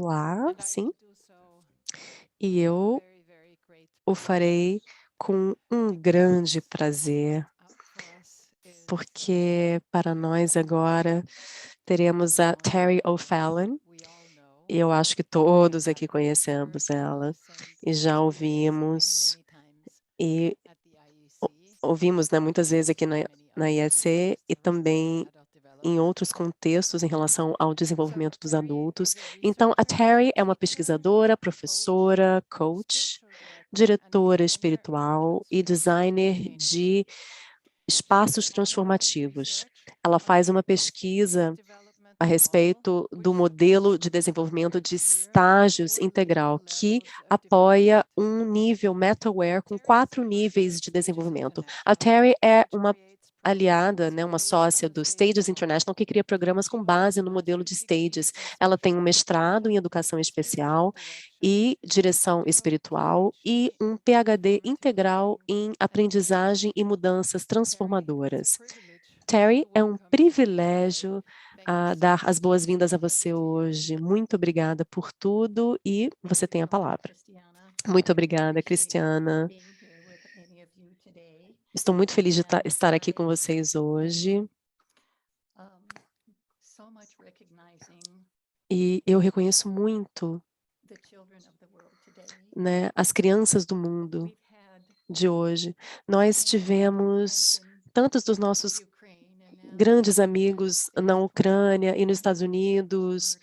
lá, sim, e eu o farei com um grande prazer, porque para nós agora teremos a Terry O'Fallon, e eu acho que todos aqui conhecemos ela, e já ouvimos, e ouvimos, né, muitas vezes aqui na IEC e também em outros contextos em relação ao desenvolvimento dos adultos. Então, a Terry é uma pesquisadora, professora, coach, diretora espiritual e designer de espaços transformativos. Ela faz uma pesquisa a respeito do modelo de desenvolvimento de estágios integral, que apoia um nível MetaWare com 4 níveis de desenvolvimento. A Terry é uma aliada, né, uma sócia do Stages International, que cria programas com base no modelo de Stages. Ela tem um mestrado em educação especial e direção espiritual e um PhD integral em aprendizagem e mudanças transformadoras. Terry, é um privilégio dar as boas-vindas a você hoje. Muito obrigada por tudo e você tem a palavra. Muito obrigada, Cristiana. Estou muito feliz de estar aqui com vocês hoje. E eu reconheço muito, né, as crianças do mundo de hoje. Nós tivemos tantos dos nossos grandes amigos na Ucrânia e nos Estados Unidos,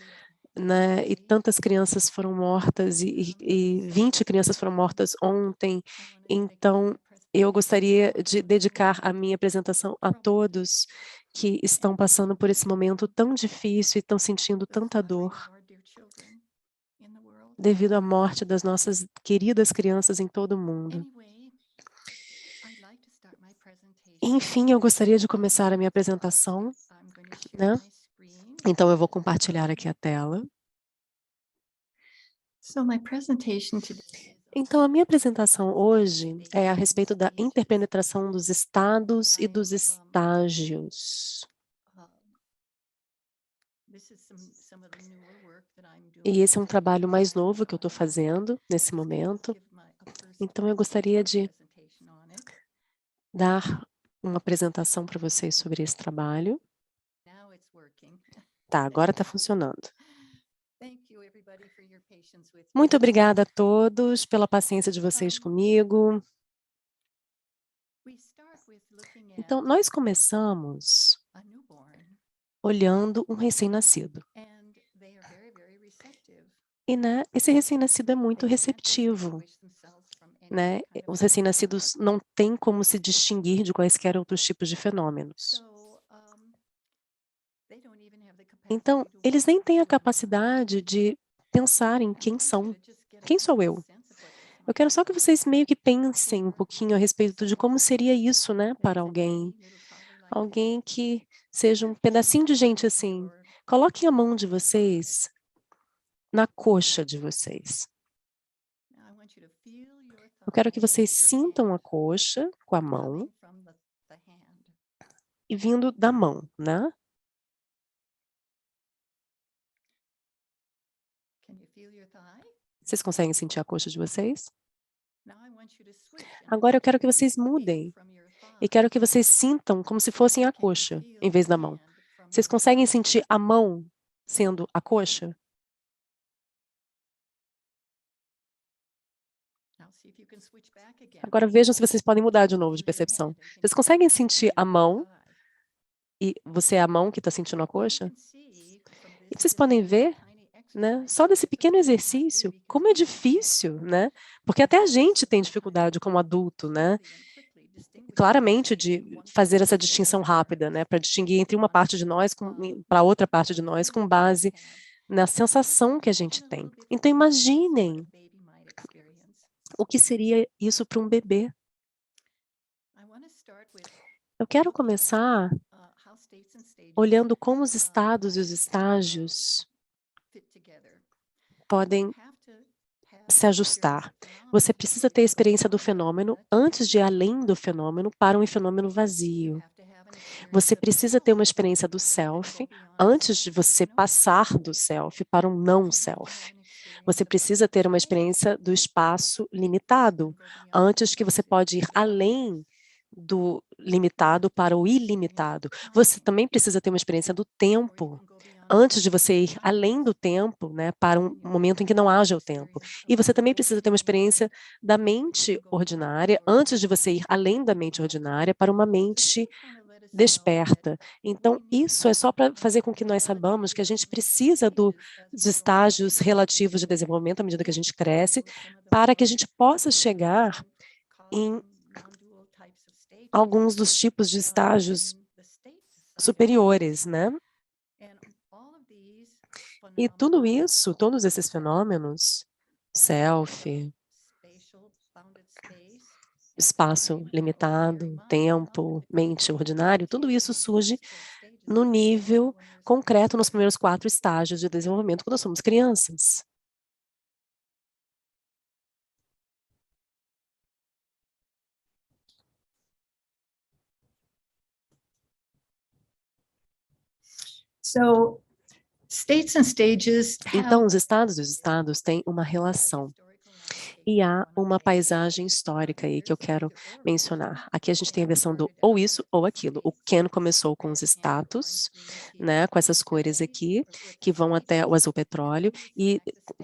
né, e tantas crianças foram mortas, e 20 crianças foram mortas ontem. Então, eu gostaria de dedicar a minha apresentação a todos que estão passando por esse momento tão difícil e estão sentindo tanta dor devido à morte das nossas queridas crianças em todo o mundo. Enfim, eu gostaria de começar a minha apresentação, né? Então, eu vou compartilhar aqui a tela. Então, a minha apresentação hoje é a respeito da interpenetração dos estados e dos estágios. E esse é um trabalho mais novo que eu estou fazendo nesse momento. Então, eu gostaria de dar uma apresentação para vocês sobre esse trabalho. Tá, agora está funcionando. Muito obrigada a todos pela paciência de vocês comigo. Então, nós começamos olhando um recém-nascido. E, né, esse recém-nascido é muito receptivo, né? Os recém-nascidos não têm como se distinguir de quaisquer outros tipos de fenômenos. Então, eles nem têm a capacidade de pensar em quem são. Quem sou eu? Eu quero só que vocês meio que pensem um pouquinho a respeito de como seria isso, né, para alguém. Alguém que seja um pedacinho de gente assim. Coloquem a mão de vocês na coxa de vocês. Eu quero que vocês sintam a coxa com a mão e vindo da mão, né? Vocês conseguem sentir a coxa de vocês? Agora eu quero que vocês mudem e quero que vocês sintam como se fossem a coxa em vez da mão. Vocês conseguem sentir a mão sendo a coxa? Agora vejam se vocês podem mudar de novo de percepção. Vocês conseguem sentir a mão e você é a mão que está sentindo a coxa? E vocês podem ver, né, só desse pequeno exercício, como é difícil, né? Porque até a gente tem dificuldade como adulto, né? Claramente de fazer essa distinção rápida, né, para distinguir entre uma parte de nós para outra parte de nós com base na sensação que a gente tem. Então imaginem o que seria isso para um bebê. Eu quero começar olhando como os estados e os estágios podem se ajustar. Você precisa ter a experiência do fenômeno antes de ir além do fenômeno para um fenômeno vazio. Você precisa ter uma experiência do self antes de você passar do self para um não self. Você precisa ter uma experiência do espaço limitado antes que você pode ir além do limitado para o ilimitado. Você também precisa ter uma experiência do tempo antes de você ir além do tempo, né, para um momento em que não haja o tempo. E você também precisa ter uma experiência da mente ordinária antes de você ir além da mente ordinária para uma mente desperta. Então, isso é só para fazer com que nós saibamos que a gente precisa dos estágios relativos de desenvolvimento à medida que a gente cresce, para que a gente possa chegar em alguns dos tipos de estágios superiores, né? E tudo isso, todos esses fenômenos, self, espaço limitado, tempo, mente ordinário, tudo isso surge no nível concreto nos primeiros 4 estágios de desenvolvimento quando nós somos crianças. So, states and stages Então, have os estados têm uma relação. E há uma paisagem histórica aí que eu quero mencionar. Aqui a gente tem a versão do ou isso ou aquilo. O Ken começou com os status, né, com essas cores aqui, que vão até o azul petróleo, e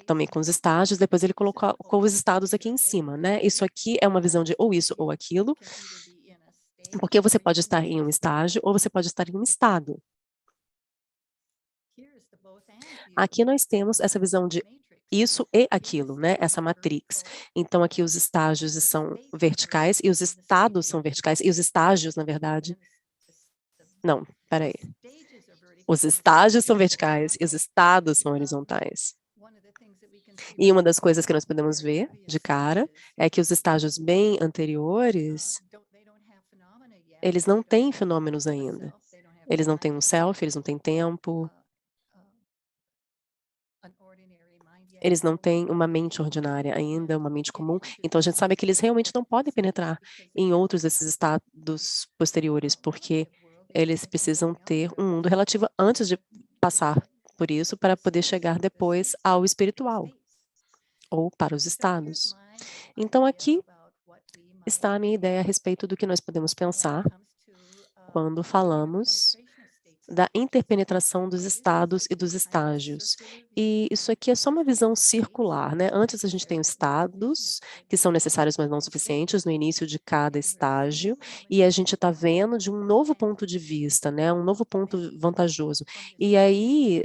também com os estágios, depois ele colocou os estados aqui em cima, né? Isso aqui é uma visão de ou isso ou aquilo, porque você pode estar em um estágio ou você pode estar em um estado. Aqui nós temos essa visão de isso e aquilo, né? Essa matrix. Então, aqui os estágios são verticais e os estados são verticais, e os estágios, na verdade. Não, peraí. Os estágios são verticais e os estados são horizontais. E uma das coisas que nós podemos ver de cara é que os estágios bem anteriores, eles não têm fenômenos ainda. Eles não têm um self, eles não têm tempo, eles não têm uma mente ordinária ainda, uma mente comum. Então, a gente sabe que eles realmente não podem penetrar em outros desses estados posteriores, porque eles precisam ter um mundo relativo antes de passar por isso, para poder chegar depois ao espiritual, ou para os estados. Então, aqui está a minha ideia a respeito do que nós podemos pensar quando falamos da interpenetração dos estados e dos estágios. E isso aqui é só uma visão circular, né? Antes a gente tem os estados, que são necessários, mas não suficientes, no início de cada estágio, e a gente está vendo de um novo ponto de vista, né? Um novo ponto vantajoso. E aí,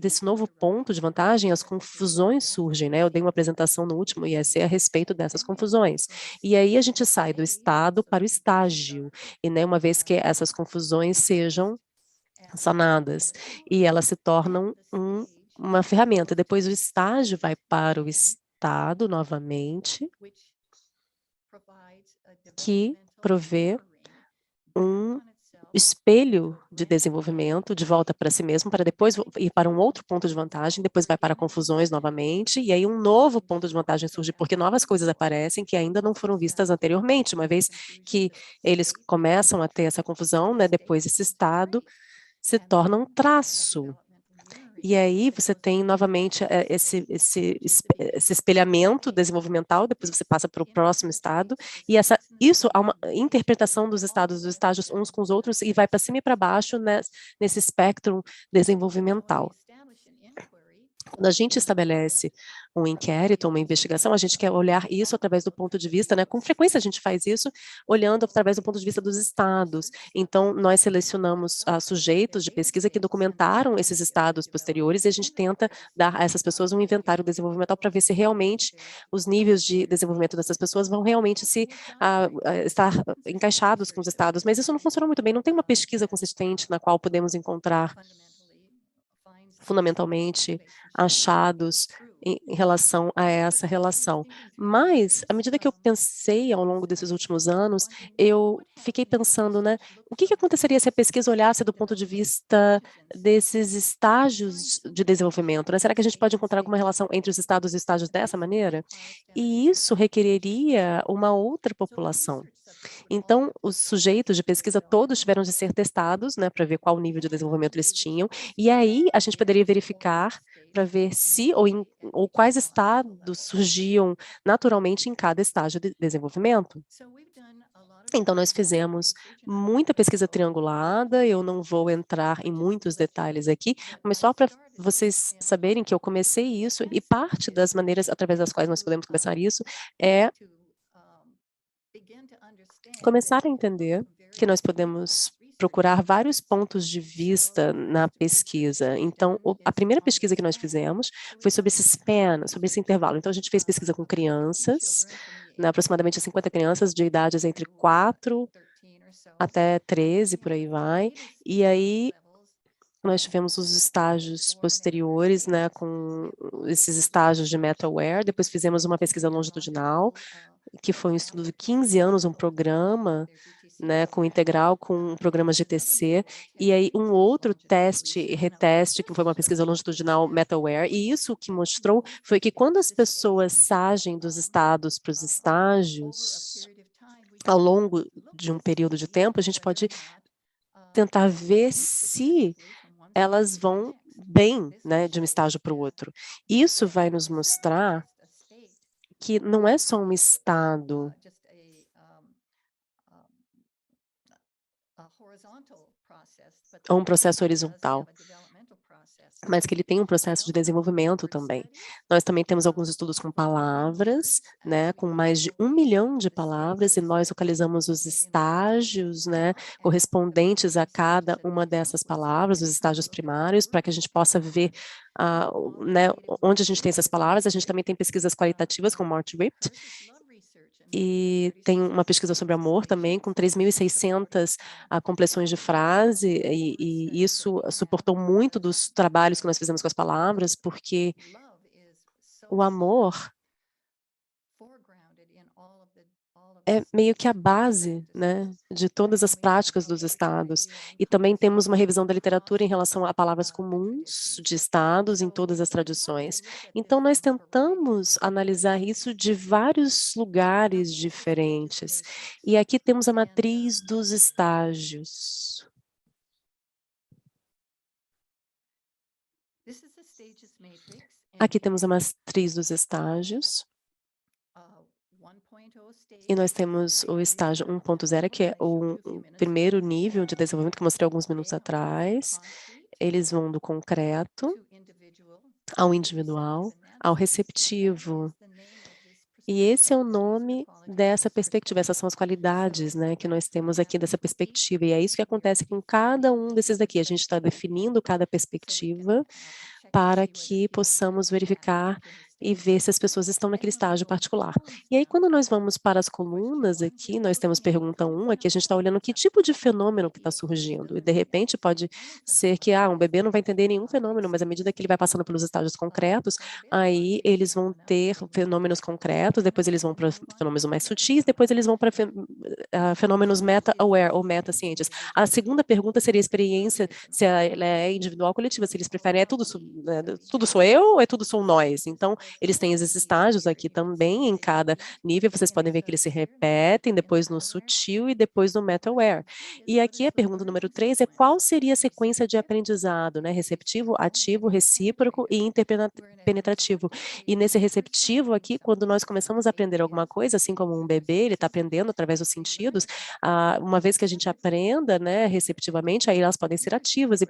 desse novo ponto de vantagem, as confusões surgem, né? Eu dei uma apresentação no último IEC a respeito dessas confusões. E aí a gente sai do estado para o estágio, e né, uma vez que essas confusões sejam sanadas, e elas se tornam uma ferramenta. Depois o estágio vai para o estado novamente, que provê um espelho de desenvolvimento de volta para si mesmo, para depois ir para um outro ponto de vantagem, depois vai para confusões novamente, e aí um novo ponto de vantagem surge, porque novas coisas aparecem que ainda não foram vistas anteriormente, uma vez que eles começam a ter essa confusão, né, depois esse estado se torna um traço. E aí você tem novamente esse espelhamento desenvolvimental, depois você passa para o próximo estado, e isso há uma interpretação dos estágios uns com os outros, e vai para cima e para baixo nesse espectro desenvolvimental. Quando a gente estabelece um inquérito, uma investigação, a gente quer olhar isso através do ponto de vista, né? Com frequência a gente faz isso olhando através do ponto de vista dos estados. Então, nós selecionamos sujeitos de pesquisa que documentaram esses estados posteriores e a gente tenta dar a essas pessoas um inventário desenvolvimental para ver se realmente os níveis de desenvolvimento dessas pessoas vão realmente estar encaixados com os estados. Mas isso não funciona muito bem, não tem uma pesquisa consistente na qual podemos encontrar fundamentalmente achados em relação a essa relação. Mas, à medida que eu pensei ao longo desses últimos anos, eu fiquei pensando, né, o que aconteceria se a pesquisa olhasse do ponto de vista desses estágios de desenvolvimento, né? Será que a gente pode encontrar alguma relação entre os estados e estágios dessa maneira? E isso requereria uma outra população. Então, os sujeitos de pesquisa todos tiveram de ser testados, né, para ver qual nível de desenvolvimento eles tinham, e aí a gente poderia verificar para ver se ou quais estados surgiam naturalmente em cada estágio de desenvolvimento. Então, nós fizemos muita pesquisa triangulada, eu não vou entrar em muitos detalhes aqui, mas só para vocês saberem que eu comecei isso, e parte das maneiras através das quais nós podemos começar isso é começar a entender que nós podemos procurar vários pontos de vista na pesquisa. Então, a primeira pesquisa que nós fizemos foi sobre esse span, sobre esse intervalo. Então, a gente fez pesquisa com crianças, né, aproximadamente 50 crianças de idades entre 4 até 13, por aí vai. E aí, nós tivemos os estágios posteriores, né, com esses estágios de meta-aware. Depois fizemos uma pesquisa longitudinal, que foi um estudo de 15 anos, um programa, né, com integral, com um programa GTC, e aí um outro teste e reteste, que foi uma pesquisa longitudinal meta-aware, e isso o que mostrou foi que quando as pessoas sagem dos estados para os estágios, ao longo de um período de tempo, a gente pode tentar ver se elas vão bem, né, de um estágio para o outro. Isso vai nos mostrar que não é só um estado ou um processo horizontal, mas que ele tem um processo de desenvolvimento também. Nós também temos alguns estudos com palavras, né, com mais de 1 milhão de palavras, e nós localizamos os estágios, né, correspondentes a cada uma dessas palavras, os estágios primários, para que a gente possa ver né, onde a gente tem essas palavras. A gente também tem pesquisas qualitativas com Mort Ript, e tem uma pesquisa sobre amor também, com 3.600 compleções de frase, e isso suportou muito dos trabalhos que nós fizemos com as palavras, porque o amor é meio que a base, né, de todas as práticas dos estados. E também temos uma revisão da literatura em relação a palavras comuns de estados em todas as tradições. Então, nós tentamos analisar isso de vários lugares diferentes. E aqui temos a matriz dos estágios. Aqui temos a matriz dos estágios. E nós temos o estágio 1.0, que é o primeiro nível de desenvolvimento que eu mostrei alguns minutos atrás. Eles vão do concreto ao individual, ao receptivo. E esse é o nome dessa perspectiva, essas são as qualidades, né, que nós temos aqui dessa perspectiva. E é isso que acontece com cada um desses daqui. A gente está definindo cada perspectiva para que possamos verificar e ver se as pessoas estão naquele estágio particular. E aí, quando nós vamos para as colunas aqui, nós temos pergunta 1, aqui a gente está olhando que tipo de fenômeno que está surgindo. E, de repente, pode ser que um bebê não vai entender nenhum fenômeno, mas à medida que ele vai passando pelos estágios concretos, aí eles vão ter fenômenos concretos, depois eles vão para fenômenos mais sutis, depois eles vão para fenômenos meta-aware ou meta-cientes. A segunda pergunta seria a experiência, se ela é individual ou coletiva, se eles preferem, tudo sou eu ou é tudo sou nós? Então, eles têm esses estágios aqui também em cada nível, vocês podem ver que eles se repetem, depois no sutil e depois no meta-aware. E aqui a pergunta número 3 é qual seria a sequência de aprendizado, né? Receptivo, ativo, recíproco e interpenetrativo. E nesse receptivo aqui, quando nós começamos a aprender alguma coisa, assim como um bebê, ele está aprendendo através dos sentidos, uma vez que a gente aprenda, né, receptivamente, aí elas podem ser ativas e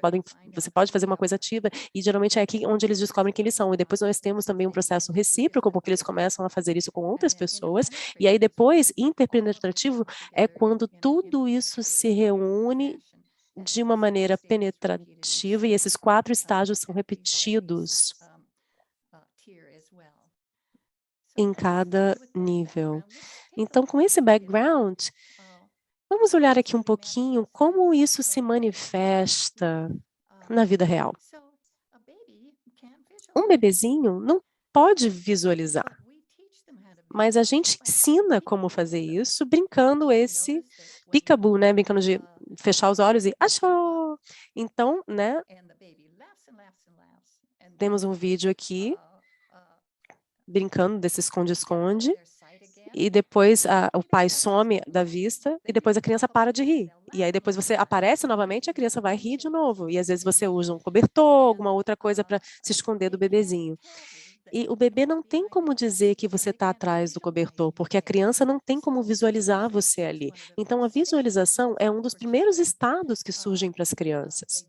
você pode fazer uma coisa ativa, e geralmente é aqui onde eles descobrem quem eles são. E depois nós temos também um processo recíproco, porque eles começam a fazer isso com outras pessoas, e aí depois, interpenetrativo é quando tudo isso se reúne de uma maneira penetrativa, e esses 4 estágios são repetidos em cada nível. Então, com esse background, vamos olhar aqui um pouquinho como isso se manifesta na vida real. Um bebezinho não pode visualizar, mas a gente ensina como fazer isso brincando esse peekaboo, né? Brincando de fechar os olhos e achou! Então, né? Temos um vídeo aqui brincando desse esconde-esconde. e depois o pai some da vista e depois a criança para de rir. E aí depois você aparece novamente e a criança vai rir de novo. E às vezes você usa um cobertor, alguma outra coisa para se esconder do bebezinho. E o bebê não tem como dizer que você está atrás do cobertor, porque a criança não tem como visualizar você ali. Então, a visualização é um dos primeiros estados que surgem para as crianças.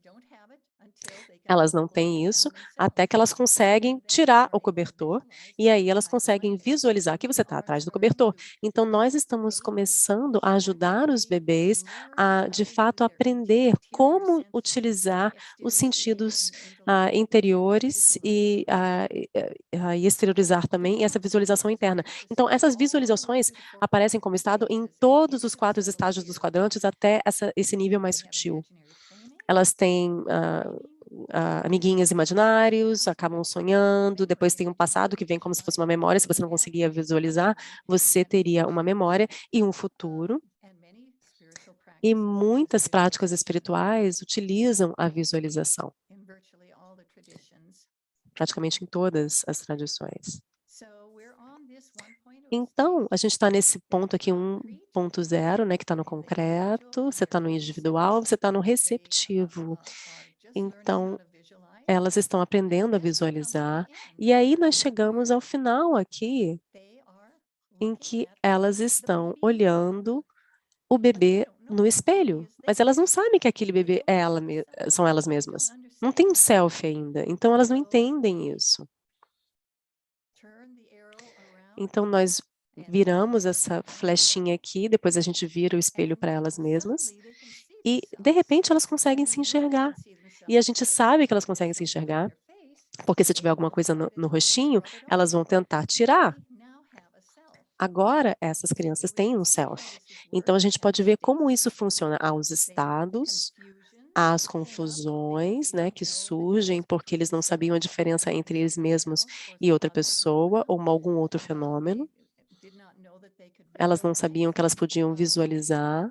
Elas não têm isso até que elas conseguem tirar o cobertor e aí elas conseguem visualizar que você está atrás do cobertor. Então, nós estamos começando a ajudar os bebês a, de fato, aprender como utilizar os sentidos interiores e exteriorizar também essa visualização interna. Então, essas visualizações aparecem como estado em todos os 4 estágios dos quadrantes até esse nível mais sutil. Elas têm amiguinhas imaginários, acabam sonhando, depois tem um passado que vem como se fosse uma memória, se você não conseguia visualizar, você teria uma memória e um futuro. E muitas práticas espirituais utilizam a visualização, praticamente em todas as tradições. Então, a gente está nesse ponto aqui 1.0, né, que está no concreto, você está no individual, você está no receptivo. Então, elas estão aprendendo a visualizar, e aí nós chegamos ao final aqui, em que elas estão olhando o bebê no espelho, mas elas não sabem que aquele bebê são elas mesmas. Não tem um selfie ainda, então elas não entendem isso. Então, nós viramos essa flechinha aqui, depois a gente vira o espelho para elas mesmas, e, de repente, elas conseguem se enxergar. E a gente sabe que elas conseguem se enxergar, porque se tiver alguma coisa no rostinho, elas vão tentar tirar. Agora, essas crianças têm um self. Então, a gente pode ver como isso funciona aos estados, às confusões, né, que surgem porque eles não sabiam a diferença entre eles mesmos e outra pessoa ou algum outro fenômeno. Elas não sabiam que elas podiam visualizar.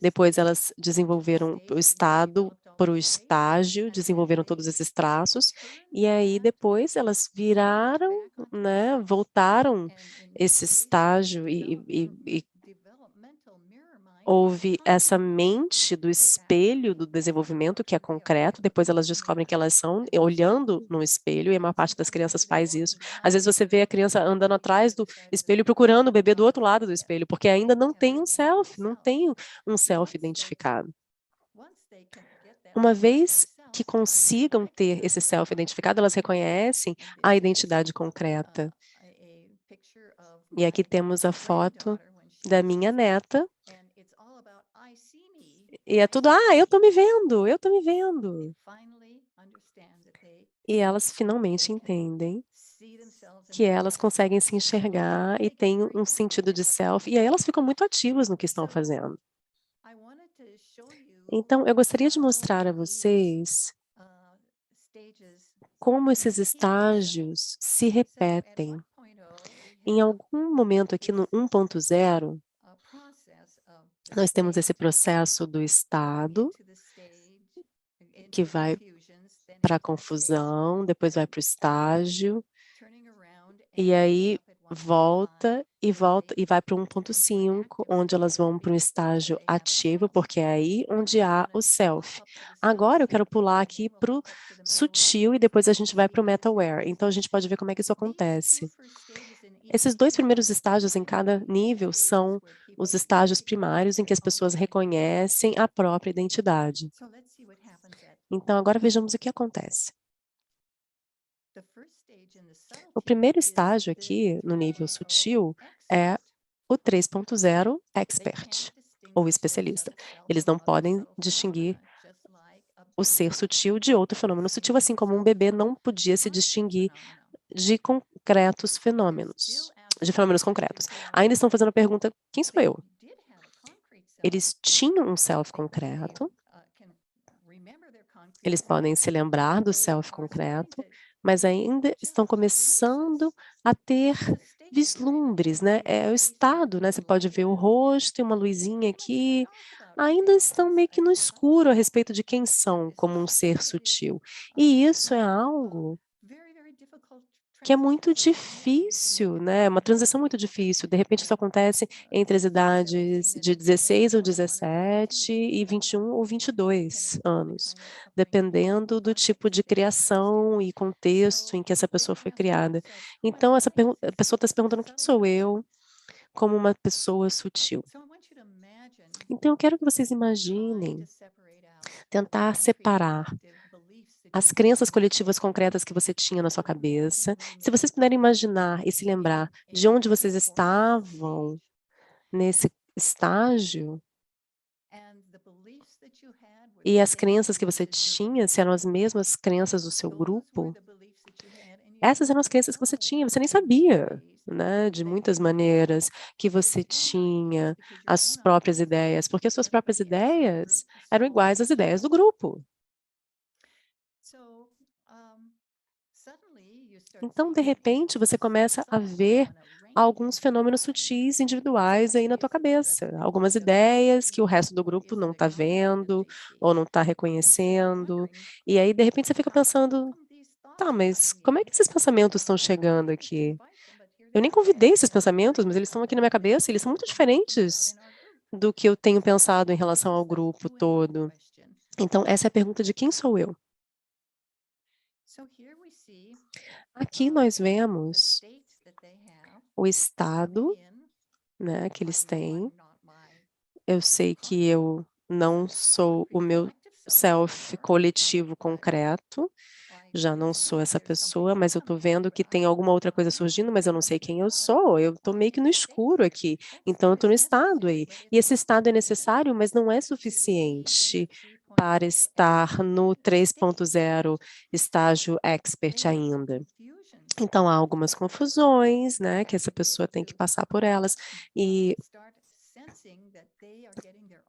Depois elas desenvolveram o estado para o estágio, desenvolveram todos esses traços, e aí depois elas viraram, né, voltaram esse estágio e houve essa mente do espelho do desenvolvimento, que é concreto, depois elas descobrem que elas são olhando no espelho, e a maior parte das crianças faz isso. Às vezes você vê a criança andando atrás do espelho, procurando o bebê do outro lado do espelho, porque ainda não tem um self, não tem um self identificado. Uma vez que consigam ter esse self identificado, elas reconhecem a identidade concreta. E aqui temos a foto da minha neta, e é tudo, eu tô me vendo, eu tô me vendo. E elas finalmente entendem que elas conseguem se enxergar e têm um sentido de self, e aí elas ficam muito ativas no que estão fazendo. Então, eu gostaria de mostrar a vocês como esses estágios se repetem. Em algum momento aqui no 1.0, nós temos esse processo do estado, que vai para a confusão, depois vai para o estágio, e aí volta e vai para o 1.5, onde elas vão para um estágio ativo, porque é aí onde há o self. Agora eu quero pular aqui para o sutil e depois a gente vai para o meta-aware. Então a gente pode ver como é que isso acontece. Esses 2 primeiros estágios em cada nível são os estágios primários em que as pessoas reconhecem a própria identidade. Então agora vejamos o que acontece. O primeiro estágio aqui, no nível sutil, é o 3.0 expert, ou especialista. Eles não podem distinguir o ser sutil de outro fenômeno sutil, assim como um bebê não podia se distinguir de concretos fenômenos, de fenômenos concretos. Ainda estão fazendo a pergunta, quem sou eu? Eles tinham um self concreto, eles podem se lembrar do self concreto, mas ainda estão começando a ter vislumbres, né? É o estado, né? Você pode ver o rosto e uma luzinha aqui. Ainda estão meio que no escuro a respeito de quem são como um ser sutil. E isso é algo que é muito difícil, né, uma transição muito difícil. De repente isso acontece entre as idades de 16 ou 17 e 21 ou 22 anos, dependendo do tipo de criação e contexto em que essa pessoa foi criada. Então a pessoa está se perguntando: "Quem sou eu como uma pessoa sutil?". Então eu quero que vocês imaginem tentar separar as crenças coletivas concretas que você tinha na sua cabeça. Se vocês puderem imaginar e se lembrar de onde vocês estavam nesse estágio, e as crenças que você tinha, se eram as mesmas crenças do seu grupo, essas eram as crenças que você nem sabia, né, de muitas maneiras, que você tinha as próprias ideias, porque as suas próprias ideias eram iguais às ideias do grupo. Então, de repente, você começa a ver alguns fenômenos sutis individuais aí na tua cabeça, algumas ideias que o resto do grupo não está vendo ou não está reconhecendo. E aí, de repente, você fica pensando: "Tá, mas como é que esses pensamentos estão chegando aqui? Eu nem convidei esses pensamentos, mas eles estão aqui na minha cabeça, e eles são muito diferentes do que eu tenho pensado em relação ao grupo todo". Então essa é a pergunta de quem sou eu? Aqui nós vemos o estado, né, que eles têm. Eu sei que eu não sou o meu self coletivo concreto, já não sou essa pessoa, mas eu tô vendo que tem alguma outra coisa surgindo, mas eu não sei quem eu tô meio que no escuro aqui, então eu tô no estado aí. E esse estado é necessário, mas não é suficiente para estar no 3.0 estágio expert ainda. Então há algumas confusões, né, que essa pessoa tem que passar por elas, e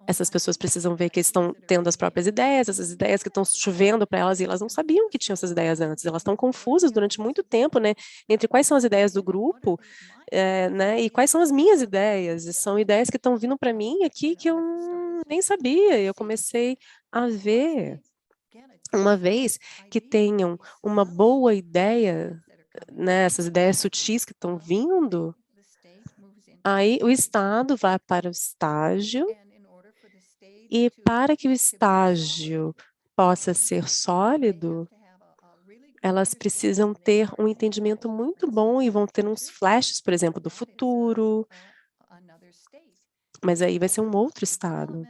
essas pessoas precisam ver que estão tendo as próprias ideias, essas ideias que estão chovendo para elas e elas não sabiam que tinham essas ideias antes, elas estão confusas durante muito tempo, né, entre quais são as ideias do grupo, né, e quais são as minhas ideias, e são ideias que estão vindo para mim aqui que eu nem sabia, e eu comecei a ver, uma vez que tenham uma boa ideia, né, essas ideias sutis que estão vindo, aí o estado vai para o estágio, e para que o estágio possa ser sólido, elas precisam ter um entendimento muito bom e vão ter uns flashes, por exemplo, do futuro, mas aí vai ser um outro estado.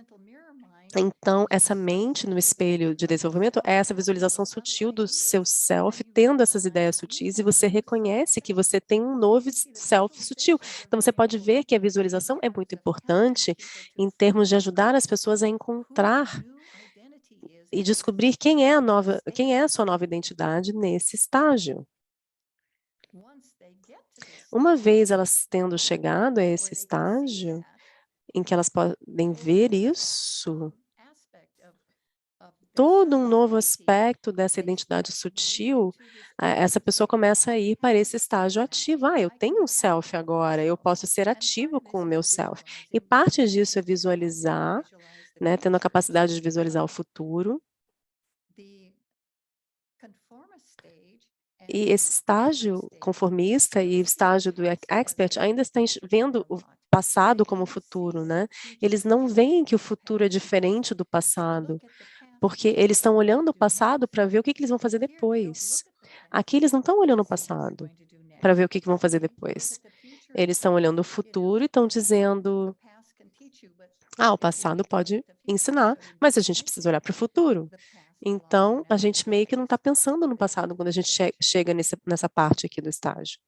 Então, essa mente no espelho de desenvolvimento é essa visualização sutil do seu self, tendo essas ideias sutis, e você reconhece que você tem um novo self sutil. Então, você pode ver que a visualização é muito importante em termos de ajudar as pessoas a encontrar e descobrir quem é a sua nova identidade nesse estágio. Uma vez elas tendo chegado a esse estágio, em que elas podem ver isso, todo um novo aspecto dessa identidade sutil, essa pessoa começa a ir para esse estágio ativo. "Ah, eu tenho um self agora, eu posso ser ativo com o meu self". E parte disso é visualizar, né, tendo a capacidade de visualizar o futuro. E esse estágio conformista e o estágio do expert ainda está vendo o passado como futuro, né. Eles não veem que o futuro é diferente do passado, porque eles estão olhando o passado para ver o que que eles vão fazer depois. Aqui eles não estão olhando o passado para ver o que que vão fazer depois. Eles estão olhando o futuro e estão dizendo: "Ah, o passado pode ensinar, mas a gente precisa olhar para o futuro". Então, a gente meio que não está pensando no passado quando a gente chega nessa parte aqui do estágio.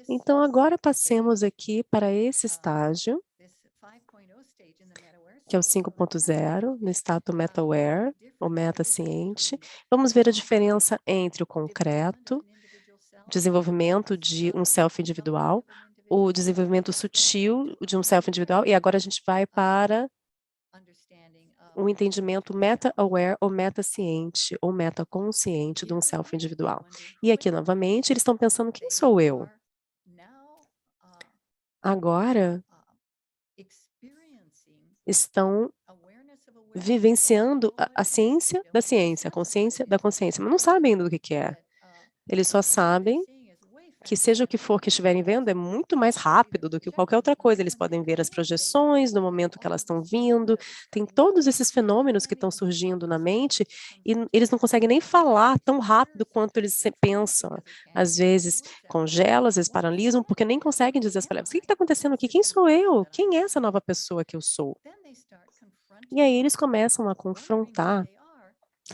Então agora passemos aqui para esse estágio, que é o 5.0, no estado meta-aware, ou meta-ciente. Vamos ver a diferença entre o concreto, desenvolvimento de um self individual, o desenvolvimento sutil de um self individual, e agora a gente vai para o entendimento meta-aware ou meta-ciente ou metaconsciente de um self individual. E aqui novamente eles estão pensando: "Quem sou eu?". Agora estão vivenciando a ciência da ciência, a consciência da consciência, mas não sabem ainda do que é. Eles só sabem que seja o que for que estiverem vendo, é muito mais rápido do que qualquer outra coisa. Eles podem ver as projeções no momento que elas estão vindo, tem todos esses fenômenos que estão surgindo na mente e eles não conseguem nem falar tão rápido quanto eles pensam. Às vezes congelam, às vezes paralisam, porque nem conseguem dizer as palavras. O que está acontecendo aqui? Quem sou eu? Quem é essa nova pessoa que eu sou? E aí eles começam a confrontar,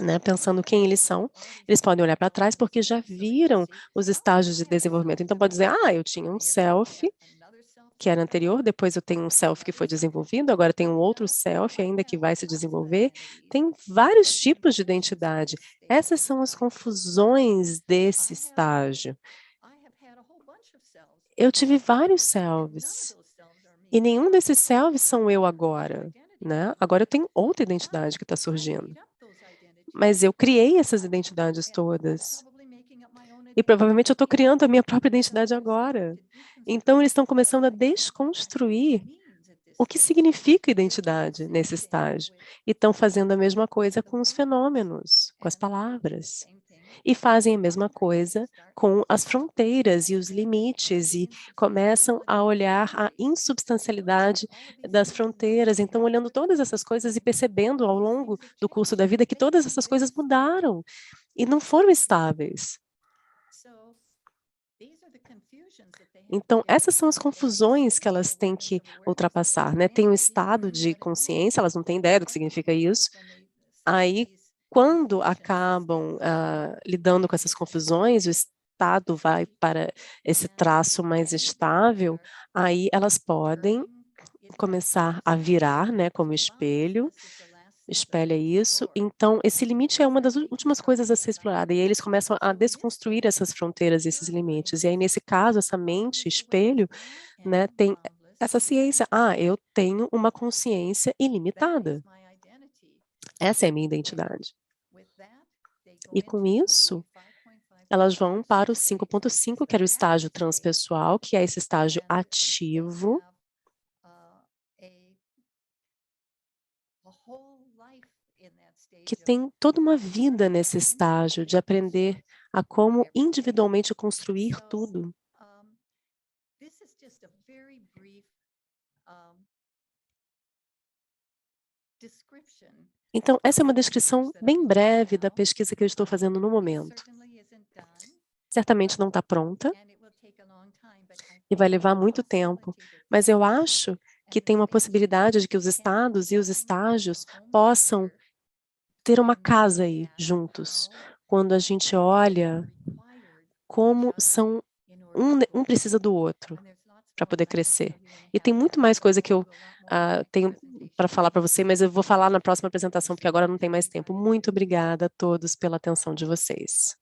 né, pensando quem eles são, eles podem olhar para trás porque já viram os estágios de desenvolvimento. Então, pode dizer, eu tinha um self que era anterior, depois eu tenho um self que foi desenvolvido, agora tem um outro self ainda que vai se desenvolver. Tem vários tipos de identidade. Essas são as confusões desse estágio. Eu tive vários selves, e nenhum desses selves são eu agora, né? Agora eu tenho outra identidade que está surgindo. Mas eu criei essas identidades todas. E provavelmente eu estou criando a minha própria identidade agora. Então, eles estão começando a desconstruir o que significa identidade nesse estágio. E estão fazendo a mesma coisa com os fenômenos, com as palavras. E fazem a mesma coisa com as fronteiras e os limites, e começam a olhar a insubstancialidade das fronteiras. Então, olhando todas essas coisas e percebendo ao longo do curso da vida que todas essas coisas mudaram e não foram estáveis. Então, essas são as confusões que elas têm que ultrapassar, né? Tem um estado de consciência, elas não têm ideia do que significa isso. Aí, quando acabam lidando com essas confusões, o estado vai para esse traço mais estável, aí elas podem começar a virar, né, como espelho, espelha isso. Então, esse limite é uma das últimas coisas a ser explorada, e aí eles começam a desconstruir essas fronteiras, esses limites. E aí, nesse caso, essa mente, espelho, né, tem essa ciência. Eu tenho uma consciência ilimitada. Essa é a minha identidade. E com isso, elas vão para o 5.5, que era o estágio transpessoal, que é esse estágio ativo, que tem toda uma vida nesse estágio de aprender a como individualmente construir tudo. Então, essa é uma descrição bem breve da pesquisa que eu estou fazendo no momento. Certamente não está pronta e vai levar muito tempo, mas eu acho que tem uma possibilidade de que os estados e os estágios possam ter uma casa aí juntos, quando a gente olha como são um precisa do outro para poder crescer. E tem muito mais coisa que eu tenho para falar para você, mas eu vou falar na próxima apresentação, porque agora não tem mais tempo. Muito obrigada a todos pela atenção de vocês.